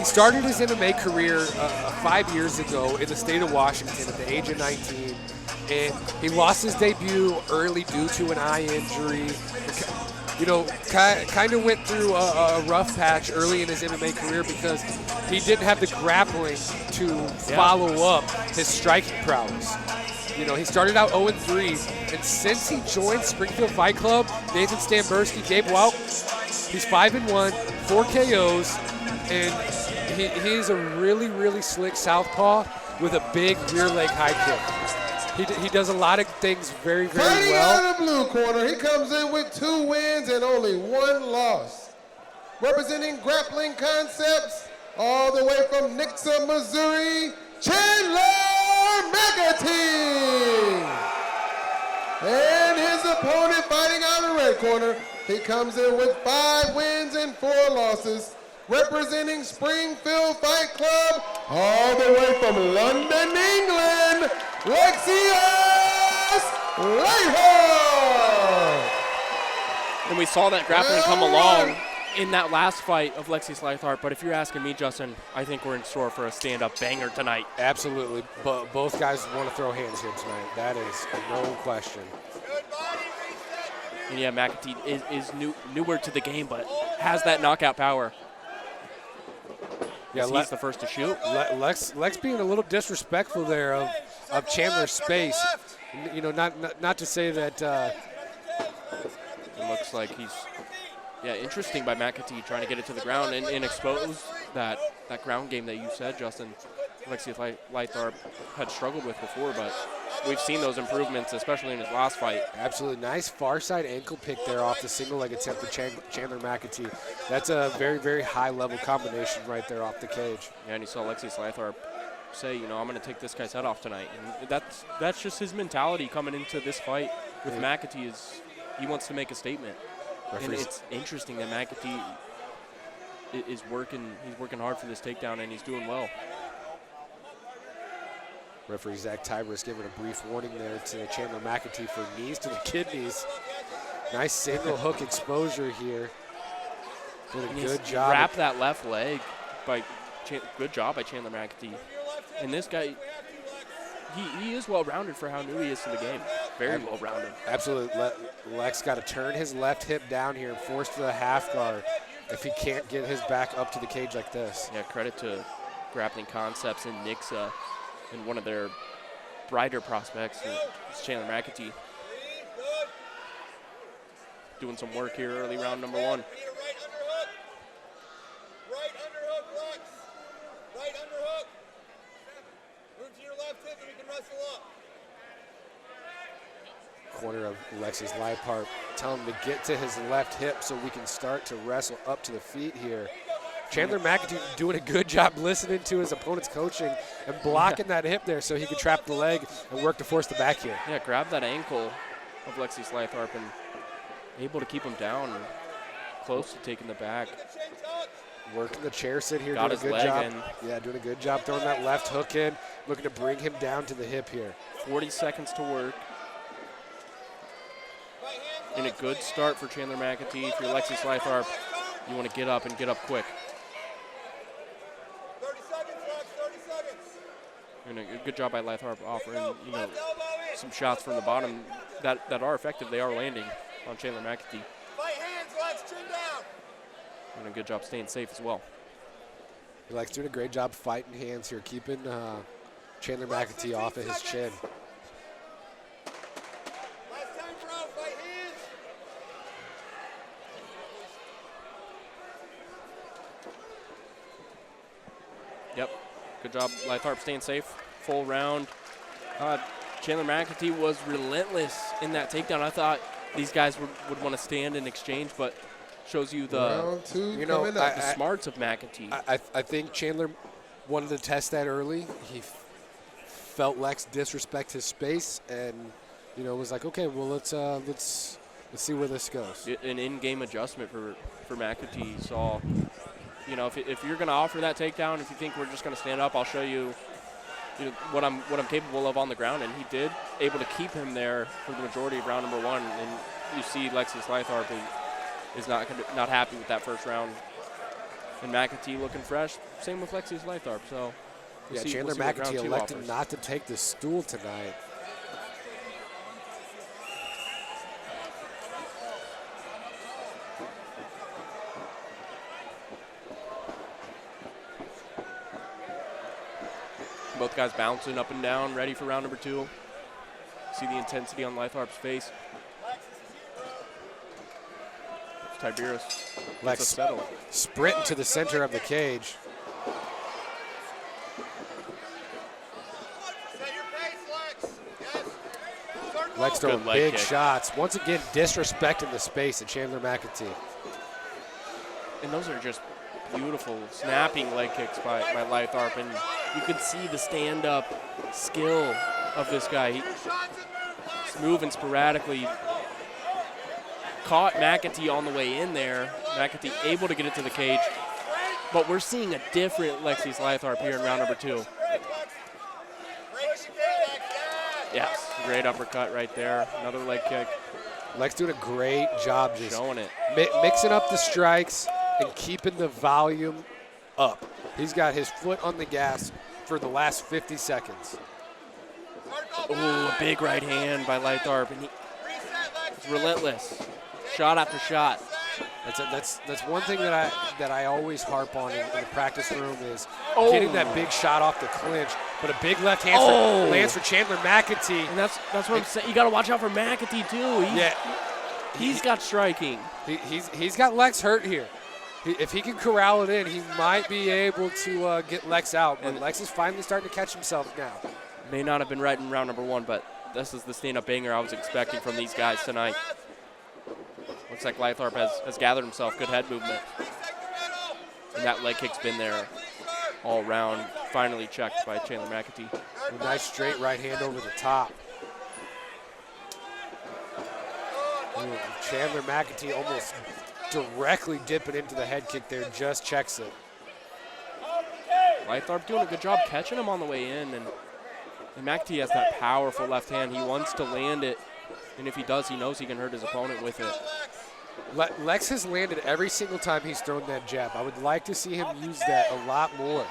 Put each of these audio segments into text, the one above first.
he started his MMA career 5 years ago in the state of Washington at the age of 19. And he lost his debut early due to an eye injury. You know, kind of went through a rough patch early in his MMA career because he didn't have the grappling to follow up his striking prowess. You know, he started out 0-3, and since he joined Springfield Fight Club, Nathan Stamberski, Gabe Welk, he's 5-1, 4 KOs, and he's a really, really slick southpaw with a big rear leg high kick. He does a lot of things very, very Fighting well. out of blue corner, he comes in with 2 wins and only 1 loss. Representing Grappling Concepts, all the way from Nixa, Missouri, Chandler McAtee. And his opponent fighting out of the red corner, he comes in with 5 wins and 4 losses. Representing Springfield Fight Club, all the way from London, England, Lexeus Lightharp. And we saw that grappling come along in that last fight of Lexeus Lightharp, but if you're asking me, Justin, I think we're in store for a stand-up banger tonight. Absolutely, but both guys want to throw hands here tonight. That is no question. And yeah, McAtee is newer to the game, but has that knockout power. Yeah, he's the first to shoot. Lex being a little disrespectful there of Chandler's space. You know, not to say that. It looks like he's, interesting by McAtee trying to get it to the ground and expose that ground game that you said, Justin. Lexeus Lightharp had struggled with before, but we've seen those improvements, especially in his last fight. Absolutely. Nice far side ankle pick there off the single leg attempt of Chandler McAtee. That's a very, very high level combination right there off the cage. Yeah, and you saw Lexeus Lightharp say, you know, I'm going to take this guy's head off tonight. And that's just his mentality coming into this fight with McAtee is he wants to make a statement. And it's interesting that McAtee is working. He's working hard for this takedown, and he's doing well. Referee Zach Tybris giving a brief warning there to Chandler McAtee for knees to the kidneys. Nice single hook exposure here. Did a good job. Wrap that left leg good job by Chandler McAtee. And this guy, he is well-rounded for how new he is to the game. Very well-rounded. Absolutely. Lex got to turn his left hip down here and force to the half guard if he can't get his back up to the cage like this. Yeah, credit to Grappling Concepts and Nixa. And one of their brighter prospects is Chandler McAtee. Doing some work here early round number 1. Right underhook, Lex. Right underhook. Move to your left hip and we can wrestle up. Corner of Lexeus Lightharp. Tell him to get to his left hip so we can start to wrestle up to the feet here. Chandler McAtee doing a good job listening to his opponent's coaching and blocking that hip there so he could trap the leg and work to force the back here. Yeah, grab that ankle of Lexeus Lightharp and able to keep him down and close to taking the back. Working the chair sit here, Got doing a his good job. leg in. Yeah, doing a good job throwing that left hook in, looking to bring him down to the hip here. 40 seconds to work. And a good start for Chandler McAtee. If you're Lexeus Lightharp, you want to get up and get up quick. 30 seconds, Lex, 30 seconds. And a good job by Lightharp offering, you know, some shots from the bottom that are effective. They are landing on Chandler McAtee. Fight hands, Lex, chin down. And a good job staying safe as well. Lex doing a great job fighting hands here, keeping Chandler McAtee off of his chin. Last time for out, fight hands. Yep. Good job, Lightharp staying safe. Full round. Chandler McAtee was relentless in that takedown. I thought these guys would want to stand and exchange, but shows you the smarts of McAtee. I think Chandler wanted to test that early. He felt Lex disrespect his space, and was like, okay, well let's see where this goes. An in-game adjustment for McAtee. Saw, if you're going to offer that takedown, if you think we're just going to stand up, I'll show you, what I'm capable of on the ground, and he did, able to keep him there for the majority of round number 1. And you see Lexeus Lightharp is not happy with that first round. And McAtee looking fresh. Same with Lexeus Lightharp. So yeah, Chandler McAtee elected not to take the stool tonight. Both guys bouncing up and down, ready for round number 2. See the intensity on Lightharp's face. Tiberius Lex settle. Sprinting to the center of the cage. Lex throwing big shots. Once again, disrespecting the space of Chandler McAtee. And those are just beautiful, snapping leg kicks by Lightharp. And you can see the stand-up skill of this guy. He's moving sporadically. Caught McAtee on the way in there. McAtee able to get it to the cage. But we're seeing a different Lexeus Lightharp here in round number 2. Yes, great uppercut right there. Another leg kick. Lex doing a great job just showing it. Mixing up the strikes and keeping the volume up. He's got his foot on the gas for the last 50 seconds. Ooh, a big right hand by Lightharp, and he's relentless. Shot after shot. That's one thing that I always harp on in the practice room is getting that big shot off the clinch. But a big left hand lands for Chandler McAtee. And that's what I'm saying. You got to watch out for McAtee too. He's got striking. He's got Lex hurt here. If he can corral it in, he might be able to get Lex out. But Lex is finally starting to catch himself now. May not have been right in round number 1, but this is the stand-up banger I was expecting from these guys tonight. Looks like Lightharp has gathered himself. Good head movement. And that leg kick's been there all round. Finally checked by Chandler McAtee. A nice straight right hand over the top. Ooh, Chandler McAtee almost directly dipping into the head kick there, just checks it. Lightharp doing a good job catching him on the way in, and McAtee has that powerful left hand. He wants to land it, and if he does, he knows he can hurt his opponent with it. Lex has landed every single time he's thrown that jab. I would like to see him use that a lot more.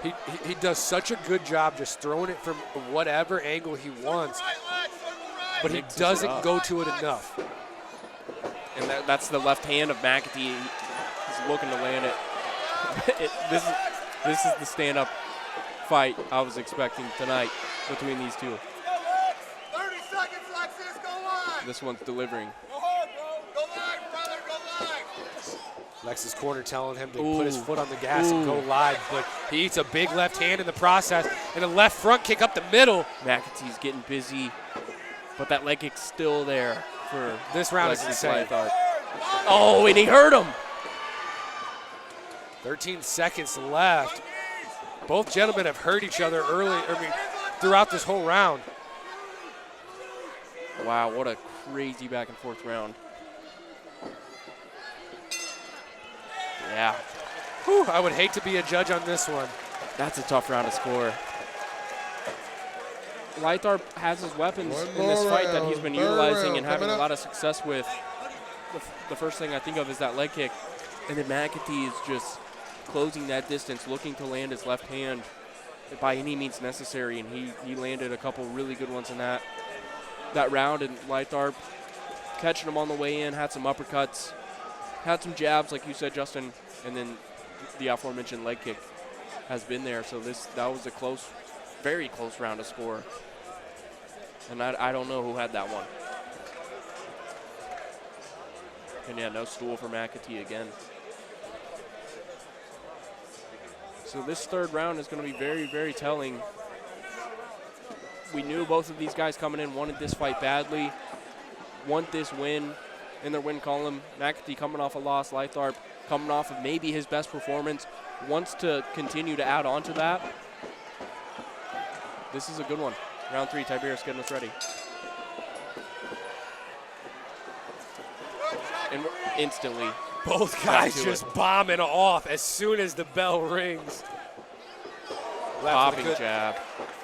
He does such a good job just throwing it from whatever angle he wants, but he doesn't go to it enough. And that's the left hand of McAtee. He's looking to land it. This is the stand-up fight I was expecting tonight between these two. 30 seconds, Lexus, go live. This one's delivering. Go hard, bro. Go live, brother, go live. Lex's corner telling him to put his foot on the gas and go live, but he eats a big left hand in the process and a left front kick up the middle. McAtee's getting busy, but that leg kick's still there for this round. Is insane. Oh, and he hurt him. 13 seconds left. Both gentlemen have hurt each other throughout this whole round. Wow, what a crazy back and forth round. Yeah. Whew, I would hate to be a judge on this one. That's a tough round to score. Lightharp has his weapons in this fight that he's been utilizing and having a lot of success with. The first thing I think of is that leg kick. And then McAtee is just closing that distance, looking to land his left hand by any means necessary. And he landed a couple really good ones in that round. And Lightharp catching him on the way in, had some uppercuts, had some jabs, like you said, Justin, and then the aforementioned leg kick has been there. So that was a close, very close round to score. And I don't know who had that one. And yeah, no stool for McAtee again. So this third round is going to be very, very telling. We knew both of these guys coming in wanted this fight badly, want this win in their win column. McAtee coming off a loss, Lightharp coming off of maybe his best performance, wants to continue to add on to that. This is a good one. Round 3, Tiberius getting us ready. And instantly, both guys just bombing off as soon as the bell rings. Popping jab.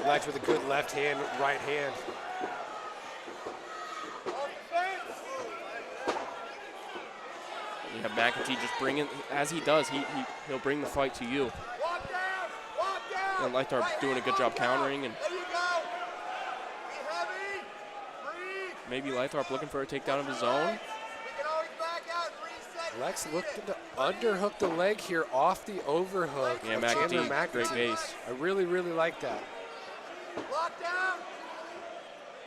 Lex with a good left hand, right hand. You have McAtee just bring it, as he does, he'll bring the fight to you. Walk down. Walk down. And Lightharp doing a good job countering, and There you go. Be heavy. Breathe. maybe Lightharp looking for a takedown of his own. We can always back out and reset. Lex looking to underhook the leg here off the overhook. Yeah, of Chandler McAtee, great base. I really, really like that. Lock down.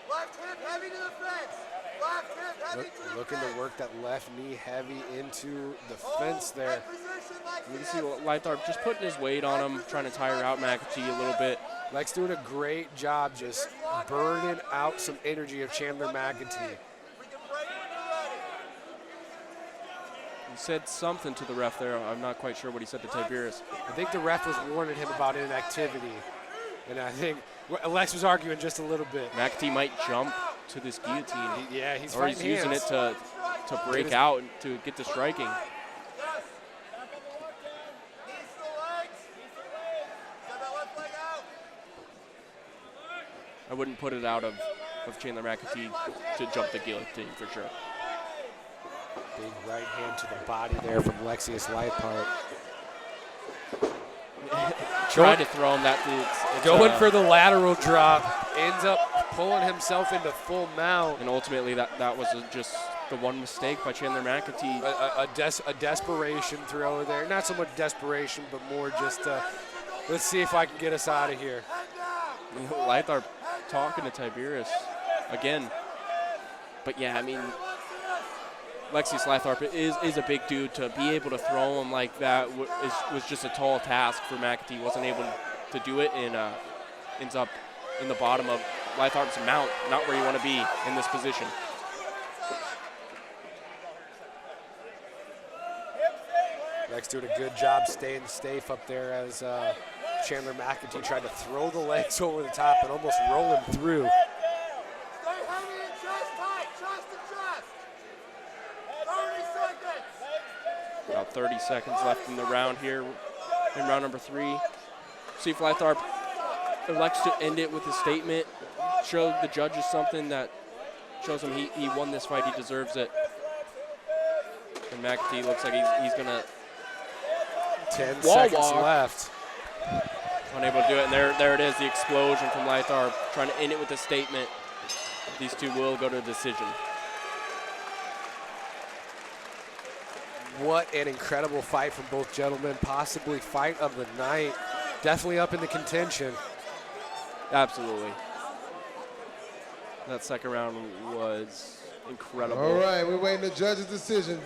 Left hip heavy to the fence. Left hip heavy to the Looking fence. to work that left knee heavy into the fence there. Head position like You can this. see Lightharp just putting his weight on him, trying to tire out McAtee a little bit. Lex doing a great job just burning out some energy of Chandler McAtee. We can break when you're ready. He said something to the ref there. I'm not quite sure what he said to Tiberius. I think the ref was warning him about inactivity. And I think Lex was arguing just a little bit. McAtee might jump to this guillotine. Yeah, he's Or he's fighting using hands. it to break out and to get to striking. Yes. Knees to the legs. Set that left leg out. I wouldn't put it out of Chandler McAtee to jump the guillotine for sure. Big right hand to the body there from Lexeus Lightharp. Tried to throw him that. It's Going for the lateral drop. Ends up pulling himself into full mount. And ultimately, that was just the one mistake by Chandler McAtee. A desperation throw there. Not so much desperation, but more just let's see if I can get us out of here. Lightharp talking to Tiberius again. But yeah, I mean, Lexeus Lightharp is a big dude. To be able to throw him like that was just a tall task for McAtee. Wasn't able to do it, and ends up in the bottom of Lightharp's mount, not where you want to be in this position. Lex doing a good job staying safe up there as Chandler McAtee tried to throw the legs over the top and almost roll him through. Stay heavy and chest tight. Chest to chest. 30 seconds. About 30 seconds left in the round here, in round number 3. See if Lightharp elects to end it with a statement, show the judges something that shows him he won this fight, he deserves it. And McAtee looks like he's going to 10 Wall seconds walk. left. unable to do it. And there it is, the explosion from Lightharp, trying to end it with a statement. These two will go to a decision. What an incredible fight from both gentlemen. Possibly fight of the night. Definitely up in the contention. Absolutely. That second round was incredible. All right, we're waiting the judge's decision.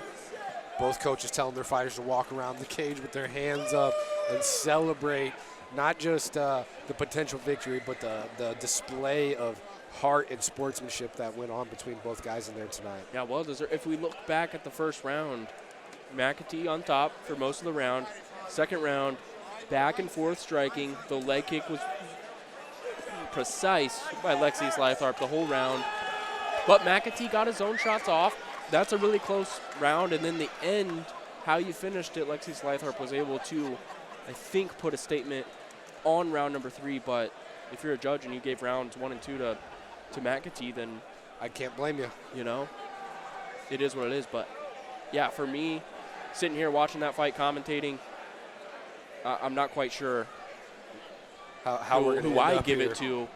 Both coaches telling their fighters to walk around the cage with their hands up and celebrate not just the potential victory, but the display of heart and sportsmanship that went on between both guys in there tonight. Yeah, well, if we look back at the first round, McAtee on top for most of the round. Second round, back and forth striking. The leg kick was precise by Lexeus Lightharp the whole round. But McAtee got his own shots off. That's a really close round. And then the end, how you finished it, Lexeus Lightharp was able to, I think, put a statement on round number 3. But if you're a judge and you gave rounds 1 and 2 to McAtee, then I can't blame you. You know, it is what it is. But yeah, for me, sitting here watching that fight, commentating, I'm not quite sure who I give it to,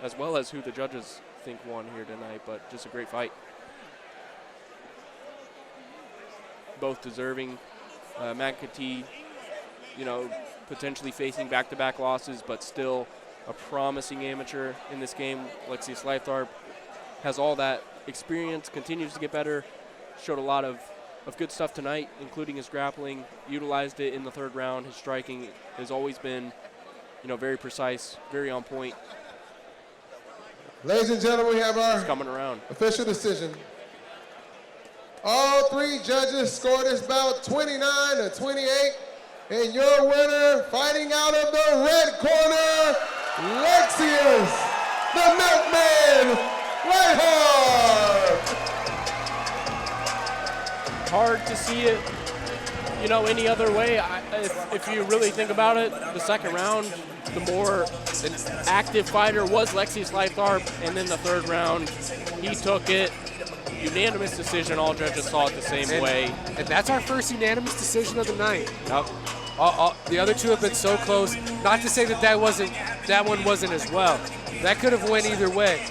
as well as who the judges think won here tonight. But just a great fight. Both deserving. McAtee, you know, potentially facing back-to-back losses, but still a promising amateur in this game. Lexeus Lightharp has all that experience, continues to get better, showed a lot of good stuff tonight, including his grappling, utilized it in the third round. His striking has always been, you know, very precise, very on point. Ladies and gentlemen, we have our He's coming around. official decision. All 3 judges scored this bout 29-28. And your winner, fighting out of the red corner, Lexeus, the Milkman, Lightharp. Hard to see it, you know, any other way. If you really think about it, the second round, the more active fighter was Lexeus Lightharp, and then the third round, he took it, unanimous decision. All judges saw it the same way. And that's our first unanimous decision of the night. Yep. The other two have been so close. Not to say that that one wasn't as well. That could have went either way.